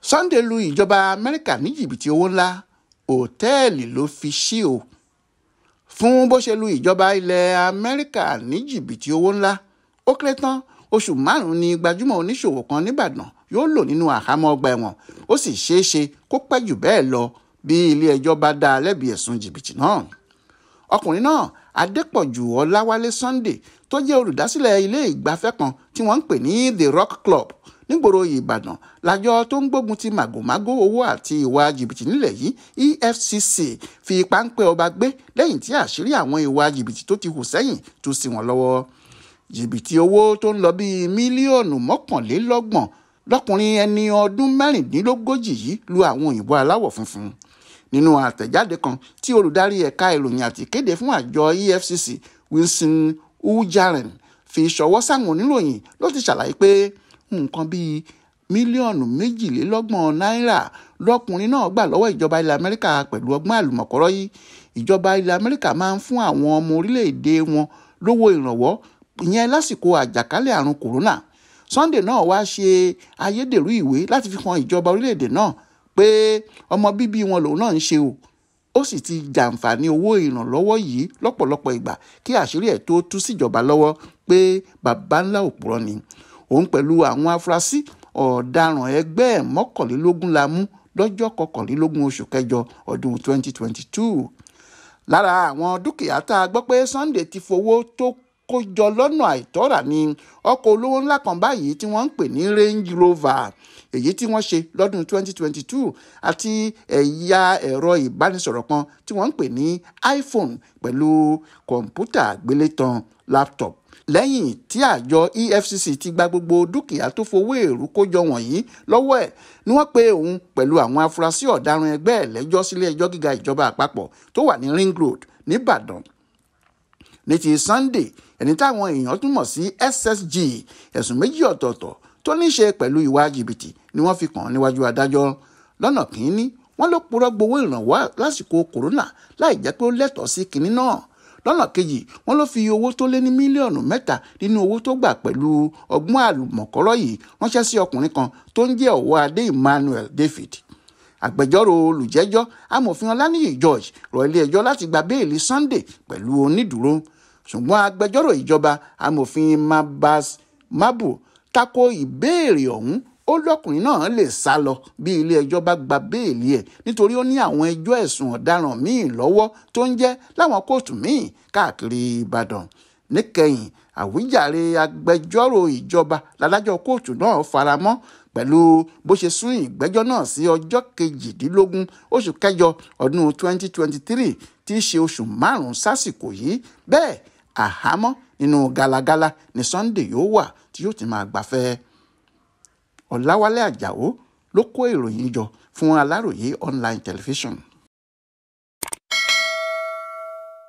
Sunday lu ìjọba Amẹrika ní jìbìtì owó ńlá, Otẹẹli ló fi sí o. Fún bó ṣe lu ìjọba ilẹ̀ Amẹrika ní jìbìtì owó ńlá, ó kéré tán oṣù 5 ni gbajúmọ̀ oníṣòwò kan nìbàdàn yóò lò nínú àhámọ́ ọgbà ẹ̀wọ̀n. Ó sì ṣeé ṣe kó pẹ́ jù bẹ́ẹ̀ lọ bí ilé ẹjọ́ bá dá a lẹ́bi ẹ̀sùn jìbìtì náà. Ọkùnrin náà, Adépọ̀jù Ọláwálé Sunday, tó jẹ́ olùdásílẹ̀ ilé ìgbafẹ́ kan tí wọ́n ń pè ní The Rock Club nígboro Ìbàdàn, lájọ tó ń gbógun ti màgòmágó owó àti ìwà jìbìtì nílẹ̀ yìí EFCC fi páńpẹ́ ọba gbé lẹ́yìn tí àṣírí àwọn ìwà jìbìtì tó ti hù sẹ́yìn tú sí wọn lọ́wọ́. Jìbìtì owó tó ń lọ bíi mílíọ̀nù 21 lọ́kùnrin ẹni ọdún 36 yìí lu àwọn òyìnbó aláwọ̀ funfun. Nínú àtẹ̀jáde kan tí olùdarí ẹ̀ka ìròyìn àti ìkéde fún àjọ EFCC Wilson Ujaren fi ṣọwọ́ sáwọn oníròyìn ló ti ṣàlàyé pé nǹkan bíi mílíọ̀nù 22 náírà lọ́kùnrin náà gbà lọ́wọ́ ìjọba ilẹ̀ Amẹ́ríkà pẹ̀lú ọgbọ́n àlùmọ̀kọ́rọ́ yìí. Ìjọba ilẹ̀ Amẹ́ríkà máa ń fún àwọn ọmọ orílẹ̀-èdè wọn lówó ìrànwọ́ ìyẹn lásìkò àjàkálẹ̀ àrùn kòrónà. Sunday náà wá ṣe ayédèrú ìwé láti fi hàn ìjọba orílẹ̀-èdè náà pé ọmọ bíbí wọn lòun náà ń ṣe o. Ó sì ti jàǹfààní owó ìrànlọ́wọ́ yìí lọ́pọ̀lọpọ̀ ìgbà kí àṣírí ẹ̀ tó tú síjọba lọ́wọ́ pé bàbá ńlá òpùrọ́ ni. Òun pẹ̀lú àwọn afurasí ọ̀daràn ẹgbẹ́ 21 la mú lọ́jọ́ 21 oṣù kẹjọ ọdún 2022. Lára àwọn dúkìá tá a gbọ́ pé Sunday ti fowó tó kó jọ lọ́nà àìtọ́ rà ní ọkọ̀ olówó ńlá kan báyìí tí wọ́n ń pè ní Range Rover, èyí tí wọ́n ṣe lọ́dún 2022, àti ẹ̀yà ẹ̀rọ ìbánisọ̀rọ̀ kan tí wọ́n ń pè ní iPhone pẹ̀lú kọ̀ǹpútà àgbélétan laptop. Lẹ́yìn tí àjọ EFCC ti gba gbogbo dúkìá tó fowó èrú kó jọ wọ̀nyí lọ́wọ́ ẹ̀ ni wọ́n pe òun pẹ̀lú àwọn afurasí ọ̀daràn ẹgbẹ́ ẹ̀ lẹ́jọ́ sílé ẹjọ́ gíga ìjọba àpapọ̀ tó wà ní Ring Road nìbàdàn. Ní ti Sunday, ẹni táwọn èèyàn tún mọ̀ sí SSG, ẹ̀sùn méjì ọ̀tọ̀ọ̀tọ̀ tó ní ṣe pẹ̀lú ìwà jìbìtì ni wọ́n fi kàn níwájú adájọ́. Lọ́nà kìíní, wọ́n ló purọ́ gbowó ìrànwọ́ lásìkò kòrónà láì jẹ́ pé ó lẹ́tọ̀ọ́ sí kinní náà. Lọ́nà kejì, wọ́n ló fi owó tó lé ní mílíọ̀nù 3 nínú owó tó gbà pẹ̀lú ọgbọ́n àlùmọ̀kọ́rọ́ yìí ránṣẹ́ sí ọkùnrin kan tó ń jẹ́ Ọwọ́adé Emmanuel David. Agbẹjọ́rò olùjẹ́jọ́ amòfin Ọláníyì George rọ ilé ẹjọ́ láti gba béèlì Sunday pẹ̀lú onídùúró, ṣùgbọ́n agbẹjọ́rò ìjọba amòfin Mabas Mabu tako ìbéèrè ọ̀hún. Ó lọ́kùnrin náà lè sá lọ bí ilé ẹjọ́ bá gba béèlì ẹ̀ nítorí ó ní àwọn ẹjọ́ ẹ̀sùn ọ̀daràn míì lọ́wọ́ tó ń jẹ́ láwọn kóòtù míì káàkiri Ìbàdàn. Níkẹyìn àwíjàre agbẹjọ́rò ìjọba ládájọ́ kóòtù náà faramọ́ pẹ̀lú bó ṣe sún ìgbẹ́jọ́ náà sí ọjọ́ 18 oṣù kẹjọ ọdún 2023 tí í ṣe oṣù 5 sásìkò yìí. Bẹ́ẹ̀ àhámọ́ nínú galagala ni Sunday yóò wà tí yóò ti máa gbafẹ́. Ọláwálé Àjàó ló kó ìròyìn jọ fún Aláròyé online television.